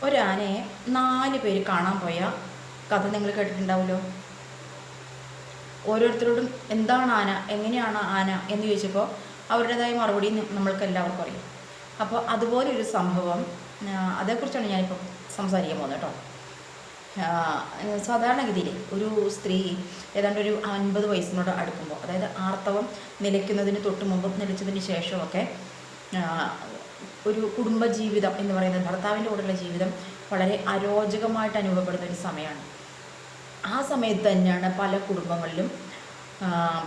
ഒരാനയെ 4 പേര് കാണാൻ പോയ കഥ നിങ്ങൾ കേട്ടിട്ടുണ്ടാവുമല്ലോ. ഓരോരുത്തരോടും എന്താണ് ആന, എങ്ങനെയാണ് ആന എന്ന് ചോദിച്ചപ്പോൾ അവരുടേതായ മറുപടി നമ്മൾക്ക് എല്ലാവർക്കും അറിയാം. അപ്പോൾ അതുപോലെ ഒരു സംഭവം, അതേക്കുറിച്ചാണ് ഞാനിപ്പോൾ സംസാരിക്കാൻ പോകുന്നത് കേട്ടോ. സാധാരണഗതിയിൽ ഒരു സ്ത്രീ ഏതാണ്ട് ഒരു 50 വയസ്സിനോട് അടുക്കുമ്പോൾ, അതായത് ആർത്തവം നിലയ്ക്കുന്നതിന് തൊട്ട് മുമ്പും നിലച്ചതിന് ശേഷമൊക്കെ ഒരു കുടുംബജീവിതം എന്ന് പറയുന്നത്, ഭർത്താവിൻ്റെ കൂടെയുള്ള ജീവിതം വളരെ അരോചകമായിട്ട് അനുഭവപ്പെടുന്ന ഒരു സമയമാണ്. ആ സമയത്ത് തന്നെയാണ് പല കുടുംബങ്ങളിലും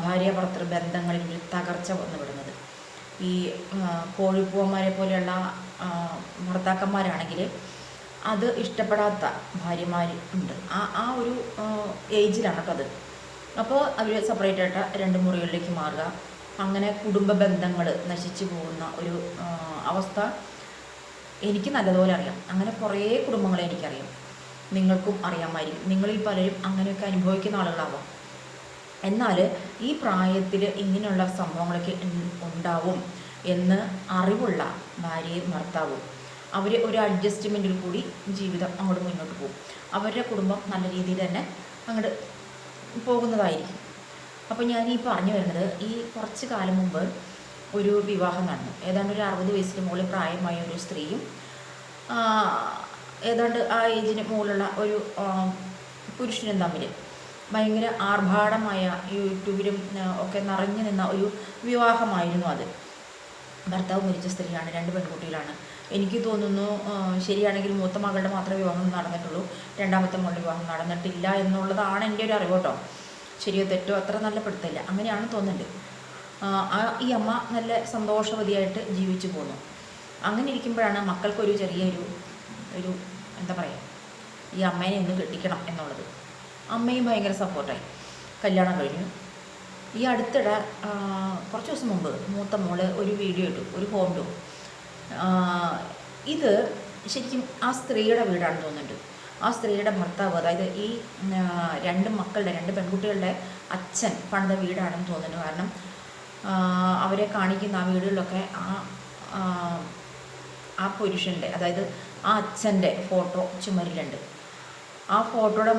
ഭാര്യ ഭർത്തൃ ബന്ധങ്ങളിൽ ഒരു തകർച്ച വന്നുവിടുന്നത്. ഈ കോഴിപ്പൂവന്മാരെ പോലെയുള്ള ഭർത്താക്കന്മാരാണെങ്കിൽ അത് ഇഷ്ടപ്പെടാത്ത ഭാര്യമാർ ഉണ്ട്. ആ ഒരു ഏജിലാണ് കേട്ടോ അത്. അപ്പോൾ അവർ സെപ്പറേറ്റ് ആയിട്ട് 2 മുറികളിലേക്ക് മാറുക, അങ്ങനെ കുടുംബ ബന്ധങ്ങൾ നശിച്ചു പോകുന്ന ഒരു അവസ്ഥ എനിക്ക് നല്ലതുപോലെ അറിയാം. അങ്ങനെ കുറേ കുടുംബങ്ങളെ എനിക്കറിയാം, നിങ്ങൾക്കും അറിയാമായിരിക്കും. നിങ്ങളിൽ പലരും അങ്ങനെയൊക്കെ അനുഭവിക്കുന്ന ആളുകളാവാം. എന്നാൽ ഈ പ്രായത്തിൽ ഇങ്ങനെയുള്ള സംഭവങ്ങളൊക്കെ ഉണ്ടാവും എന്ന് അറിവുള്ള ഭാര്യയും ഭർത്താവും അവർ ഒരു അഡ്ജസ്റ്റ്മെൻറ്റിൽ കൂടി ജീവിതം അങ്ങോട്ട് മുന്നോട്ട് പോകും. അവരുടെ കുടുംബം നല്ല രീതിയിൽ തന്നെ അങ്ങോട്ട് പോകുന്നതായിരിക്കും. അപ്പോൾ ഞാൻ ഈ പറഞ്ഞു വരുന്നത്, ഈ കുറച്ച് കാലം മുമ്പ് ഒരു വിവാഹം നടന്നു. ഏതാണ്ട് ഒരു 60 വയസ്സിന് മുകളിൽ പ്രായമായ ഒരു സ്ത്രീയും ഏതാണ്ട് ആ ഏജിന് മുകളിലുള്ള ഒരു പുരുഷനും തമ്മിൽ ഭയങ്കര ആർഭാടമായ യൂട്യൂബിലും ഒക്കെ നിറഞ്ഞു നിന്ന ഒരു വിവാഹമായിരുന്നു അത്. ഭർത്താവ് മരിച്ച സ്ത്രീയാണ്, 2 പെൺകുട്ടികളാണ്. എനിക്ക് തോന്നുന്നു ശരിയാണെങ്കിൽ മൂത്ത മകളുടെ മാത്രമേ വിവാഹം നടന്നിട്ടുള്ളൂ, രണ്ടാമത്തെ മകളുടെ വിവാഹം നടന്നിട്ടില്ല എന്നുള്ളതാണ് എൻ്റെ ഒരു അറിവ് കേട്ടോ. ശരിയോ തെറ്റോ അത്ര നല്ല പെടുത്തില്ല, അങ്ങനെയാണ് തോന്നുന്നുണ്ട്. ഈ അമ്മ നല്ല സന്തോഷവതിയായിട്ട് ജീവിച്ചു പോന്നു. അങ്ങനെ ഇരിക്കുമ്പോഴാണ് മക്കൾക്കൊരു ചെറിയൊരു എന്താ പറയുക, ഈ അമ്മേനെ ഒന്ന് കെട്ടിക്കണം എന്നുള്ളത്. അമ്മയും ഭയങ്കര സപ്പോർട്ടായി. കല്യാണം കഴിഞ്ഞു. ഈ അടുത്തിടെ കുറച്ച് ദിവസം മുമ്പ് മൂത്ത മോള് ഒരു വീഡിയോ ഇട്ടു, ഒരു ഹോം ടൂർ. ഇത് ശരിക്കും ആ സ്ത്രീയുടെ വീടാണെന്ന് തോന്നുന്നുണ്ട്. ആ സ്ത്രീയുടെ ഭർത്താവ്, അതായത് ഈ 2 പെൺകുട്ടികളുടെ അച്ഛൻ പണിത വീടാണെന്ന് തോന്നുന്നു. കാരണം അവരെ കാണിക്കുന്ന ആ വീടുകളിലൊക്കെ ആ പുരുഷൻ്റെ, അതായത് ആ അച്ഛൻ്റെ ഫോട്ടോ ചുമരിലുണ്ട്. ആ ഫോട്ടോയുടെ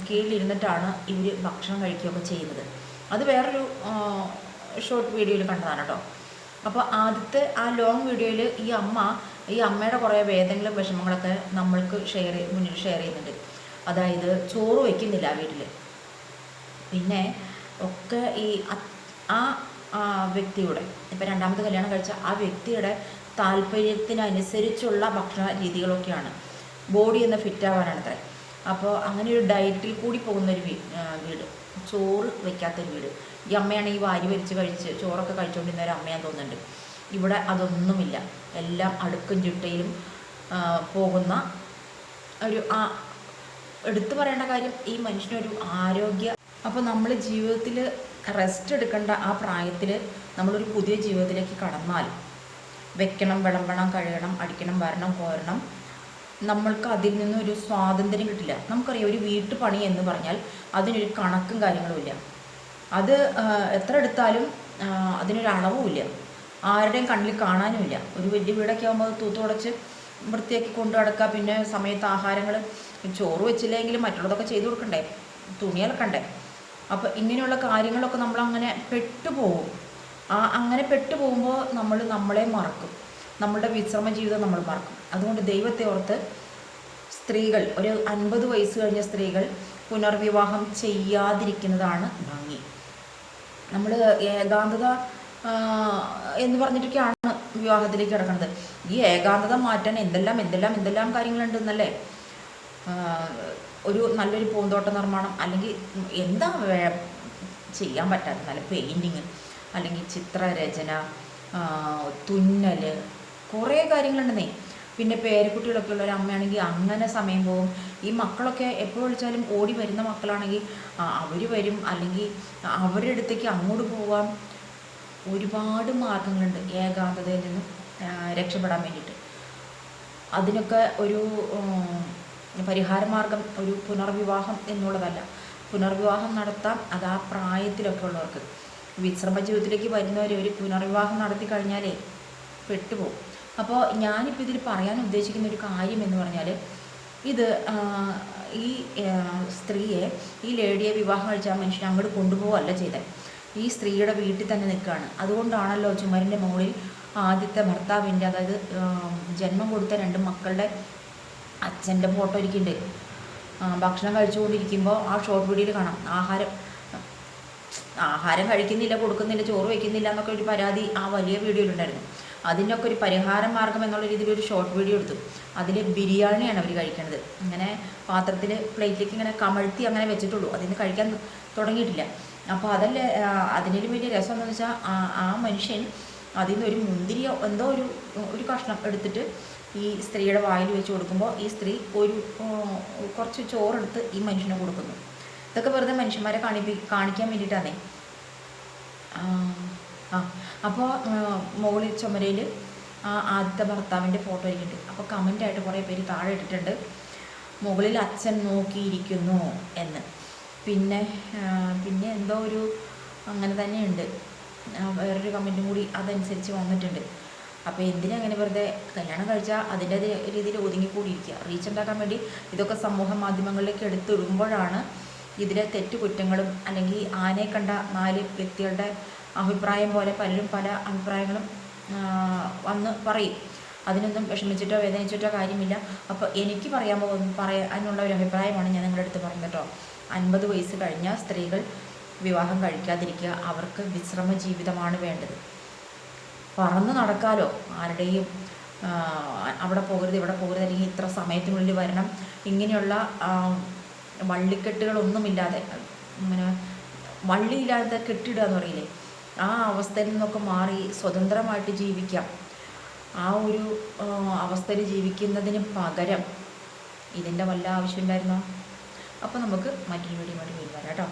കീഴിലിരുന്നിട്ടാണ് ഇവർ ഭക്ഷണം കഴിക്കുകയൊക്കെ ചെയ്യുന്നത്. അത് വേറൊരു ഷോർട്ട് വീഡിയോയിൽ കണ്ടതാണ് കേട്ടോ. അപ്പോൾ ആദ്യത്തെ ആ ലോങ് വീഡിയോയിൽ ഈ അമ്മയുടെ കുറേ വേദനകളും വിഷമങ്ങളൊക്കെ നമ്മൾക്ക് മുന്നിൽ ഷെയർ ചെയ്യുന്നുണ്ട്. അതായത് ചോറ് വയ്ക്കുന്നില്ല വീട്ടിൽ. പിന്നെ ഒക്കെ ഈ ആ വ്യക്തിയുടെ, ഇപ്പം രണ്ടാമത്തെ കല്യാണം കഴിച്ച ആ വ്യക്തിയുടെ താല്പര്യത്തിനനുസരിച്ചുള്ള ഭക്ഷണ രീതികളൊക്കെയാണ്. ബോഡി ഒന്ന് ഫിറ്റാവാനാണത്രേ. അപ്പോൾ അങ്ങനെ ഒരു ഡയറ്റിൽ കൂടി പോകുന്നൊരു വീട്, ചോറ് വയ്ക്കാത്തൊരു വീട്. ഈ അമ്മയാണെങ്കിൽ വാരി വലിച്ച് കഴിച്ച് ചോറൊക്കെ കഴിച്ചുകൊണ്ടിരുന്ന ഒരു അമ്മയാന്ന് തോന്നുന്നുണ്ട്. ഇവിടെ അതൊന്നുമില്ല, എല്ലാം അടുക്കും ചിട്ടയിലും പോകുന്ന ഒരു എടുത്തു പറയേണ്ട കാര്യം, ഈ മനുഷ്യനൊരു ആരോഗ്യ. അപ്പോൾ നമ്മൾ ജീവിതത്തിൽ റെസ്റ്റ് എടുക്കേണ്ട ആ പ്രായത്തിൽ നമ്മളൊരു പുതിയ ജീവിതത്തിലേക്ക് കടന്നാൽ വെക്കണം, വിളമ്പണം, കഴുകണം, അടിക്കണം, വരണം, കോരണം, നമ്മൾക്ക് അതിൽ നിന്നൊരു സ്വാതന്ത്ര്യം കിട്ടില്ല. നമുക്കറിയാം, ഒരു വീട്ടുപണി എന്ന് പറഞ്ഞാൽ അതിനൊരു കണക്കും കാര്യങ്ങളുമില്ല. അത് എത്ര എടുത്താലും അതിനൊരളവുമില്ല, ആരുടെയും കണ്ണിൽ കാണാനുമില്ല. ഒരു വലിയ വീടൊക്കെ ആകുമ്പോൾ തൂത്തുടച്ച് വൃത്തിയാക്കി കൊണ്ടു നടക്കുക. പിന്നെ സമയത്ത് ആഹാരങ്ങൾ, ചോറ് വെച്ചില്ലെങ്കിലും മറ്റുള്ളതൊക്കെ ചെയ്തു കൊടുക്കണ്ടേ, തുണി അലക്കണ്ടേ. അപ്പോൾ ഇങ്ങനെയുള്ള കാര്യങ്ങളൊക്കെ നമ്മളങ്ങനെ പെട്ടുപോകും. അങ്ങനെ പെട്ടുപോകുമ്പോൾ നമ്മൾ നമ്മളെ മറക്കും, നമ്മളുടെ വിശ്രമ ജീവിതം നമ്മൾ മറക്കും. അതുകൊണ്ട് ദൈവത്തെ ഓർത്ത് സ്ത്രീകൾ, ഒരു 50 വയസ്സ് കഴിഞ്ഞ സ്ത്രീകൾ പുനർവിവാഹം ചെയ്യാതിരിക്കുന്നതാണ് ഭംഗി. നമ്മൾ ഏകാന്തത എന്ന് പറഞ്ഞിട്ടൊക്കെയാണ് വിവാഹത്തിലേക്ക് കിടക്കുന്നത്. ഈ ഏകാന്തത മാറ്റാൻ എന്തെല്ലാം കാര്യങ്ങളുണ്ടെന്നല്ലേ. ഒരു നല്ലൊരു പൂന്തോട്ട നിർമ്മാണം, അല്ലെങ്കിൽ എന്താ ചെയ്യാൻ പറ്റാത്ത നല്ല പെയിൻറ്റിങ്, അല്ലെങ്കിൽ ചിത്രരചന, തുന്നൽ, കുറേ കാര്യങ്ങളുണ്ടെന്നേ. പിന്നെ പേരക്കുട്ടികളൊക്കെ ഉള്ള ഒരു അമ്മയാണെങ്കിൽ അങ്ങനെ സമയം പോകും. ഈ മക്കളൊക്കെ എപ്പോൾ വിളിച്ചാലും ഓടി വരുന്ന മക്കളാണെങ്കിൽ അവർ വരും, അല്ലെങ്കിൽ അവരുടെ അടുത്തേക്ക് അങ്ങോട്ട് പോകാം. ഒരുപാട് മാർഗങ്ങളുണ്ട് ഏകാന്തതയിൽ നിന്നും രക്ഷപ്പെടാൻ വേണ്ടിയിട്ട്. അതിനൊക്കെ ഒരു പരിഹാര മാർഗം ഒരു പുനർവിവാഹം എന്നുള്ളതല്ല. പുനർവിവാഹം നടത്താം, അത് ആ പ്രായത്തിലൊക്കെ ഉള്ളവർക്ക്. വിശ്രമ ജീവിതത്തിലേക്ക് വരുന്നവർ ഒരു പുനർവിവാഹം നടത്തി കഴിഞ്ഞാലേ പെട്ടുപോകും. അപ്പോൾ ഞാനിപ്പോൾ ഇതിൽ പറയാൻ ഉദ്ദേശിക്കുന്ന ഒരു കാര്യം എന്ന് പറഞ്ഞാൽ, ഇത് ഈ സ്ത്രീയെ, ഈ ലേഡിയെ വിവാഹം കഴിച്ച ആ മനുഷ്യനെ അങ്ങോട്ട് കൊണ്ടുപോവുകയല്ല ചെയ്തത്. ഈ സ്ത്രീയുടെ വീട്ടിൽ തന്നെ നിൽക്കുകയാണ്. അതുകൊണ്ടാണല്ലോ ചുമരിൻ്റെ മുകളിൽ ആദ്യത്തെ ഭർത്താവിൻ്റെ, അതായത് ജന്മം കൊടുത്ത 2 മക്കളുടെ അച്ഛൻ്റെ ഫോട്ടോ ഇരിക്കുന്നുണ്ട്. ഭക്ഷണം കഴിച്ചുകൊണ്ടിരിക്കുമ്പോൾ ആ ഷോർട്ട് വീഡിയോയിൽ കാണാം, ആഹാരം കഴിക്കുന്നില്ല, കൊടുക്കുന്നില്ല, ചോറ് വയ്ക്കുന്നില്ല എന്നൊക്കെ ഒരു പരാതി ആ വലിയ വീഡിയോയിലുണ്ടായിരുന്നു. അതിനൊക്കെ ഒരു പരിഹാര മാർഗം എന്നുള്ള രീതിയിൽ ഒരു ഷോർട്ട് വീഡിയോ എടുത്തു. അതിൽ ബിരിയാണിയാണ് അവർ കഴിക്കുന്നത്. ഇങ്ങനെ പാത്രത്തിൽ പ്ലേറ്റിലേക്ക് ഇങ്ങനെ കമഴ്ത്തി അങ്ങനെ വെച്ചിട്ടുള്ളൂ, അതിന് കഴിക്കാൻ തുടങ്ങിയിട്ടില്ല. അപ്പോൾ അതല്ലേ അതിനൊരു വലിയ രസം എന്താണെന്ന് വെച്ചാൽ, ആ മനുഷ്യൻ അതിൽ നിന്ന് ഒരു മുന്തിരിയോ എന്തോ ഒരു കഷ്ണം എടുത്തിട്ട് ഈ സ്ത്രീയുടെ വായിൽ വെച്ച് കൊടുക്കുമ്പോൾ ഈ സ്ത്രീ കുറച്ച് ചോറെടുത്ത് ഈ മനുഷ്യനെ കൊടുക്കുന്നു. ഇതൊക്കെ വെറുതെ മനുഷ്യന്മാരെ കാണിക്കാൻ വേണ്ടിയിട്ടാണേ. അപ്പോൾ മുകളിൽ ചുമരയിൽ ആദ്യത്തെ ഭർത്താവിൻ്റെ ഫോട്ടോ ഇരിക്കുന്നുണ്ട്. അപ്പോൾ കമൻ്റായിട്ട് കുറേ പേര് താഴെ ഇട്ടിട്ടുണ്ട്, മുകളിൽ അച്ഛൻ നോക്കിയിരിക്കുന്നു എന്ന്. പിന്നെ എന്തോ ഒരു അങ്ങനെ തന്നെയുണ്ട്, വേറൊരു കമൻറ്റും കൂടി അതനുസരിച്ച് വന്നിട്ടുണ്ട്. അപ്പോൾ എന്തിനാ അങ്ങനെ വെറുതെ കല്യാണം കഴിച്ചാൽ അതിൻ്റെ രീതിയിൽ ഒതുങ്ങിക്കൂടിയിരിക്കുക? റീച്ച് ഉണ്ടാക്കാൻ വേണ്ടി ഇതൊക്കെ സമൂഹ മാധ്യമങ്ങളിലേക്ക് എടുത്തിടുമ്പോഴാണ് ഇതിലെ തെറ്റുകുറ്റങ്ങളും, അല്ലെങ്കിൽ ആനയെ കണ്ട 4 വ്യക്തികളുടെ അഭിപ്രായം പോലെ പലരും പല അഭിപ്രായങ്ങളും വന്ന് പറയും. അതിനൊന്നും വിഷമിച്ചിട്ടോ വേദനിച്ചിട്ടോ കാര്യമില്ല. അപ്പോൾ എനിക്ക് പറയാനുള്ള ഒരു അഭിപ്രായമാണ് ഞാൻ നിങ്ങളുടെ അടുത്ത് പറഞ്ഞത് കേട്ടോ. 50 വയസ്സ് കഴിഞ്ഞ സ്ത്രീകൾ വിവാഹം കഴിക്കാതിരിക്കുക. അവർക്ക് വിശ്രമ ജീവിതമാണ് വേണ്ടത്. പറന്ന് നടക്കാലോ, ആരുടെയും അവിടെ പോകരുത് ഇവിടെ പോകരുത്, അല്ലെങ്കിൽ ഇത്ര സമയത്തിനുള്ളിൽ വരണം, ഇങ്ങനെയുള്ള വള്ളിക്കെട്ടുകളൊന്നുമില്ലാതെ, ഇങ്ങനെ വള്ളിയില്ലാതെ കെട്ടിടുക എന്ന് പറയില്ലേ, ആ അവസ്ഥയിൽ നിന്നൊക്കെ മാറി സ്വതന്ത്രമായിട്ട് ജീവിക്കാം. ആ ഒരു അവസ്ഥയിൽ ജീവിക്കുന്നതിന് പകരം ഇതിൻ്റെ വല്ല ആവശ്യമുണ്ടായിരുന്നോ? അപ്പോൾ നമുക്ക് മറ്റൊരു വീഡിയോ വരാം കേട്ടോ.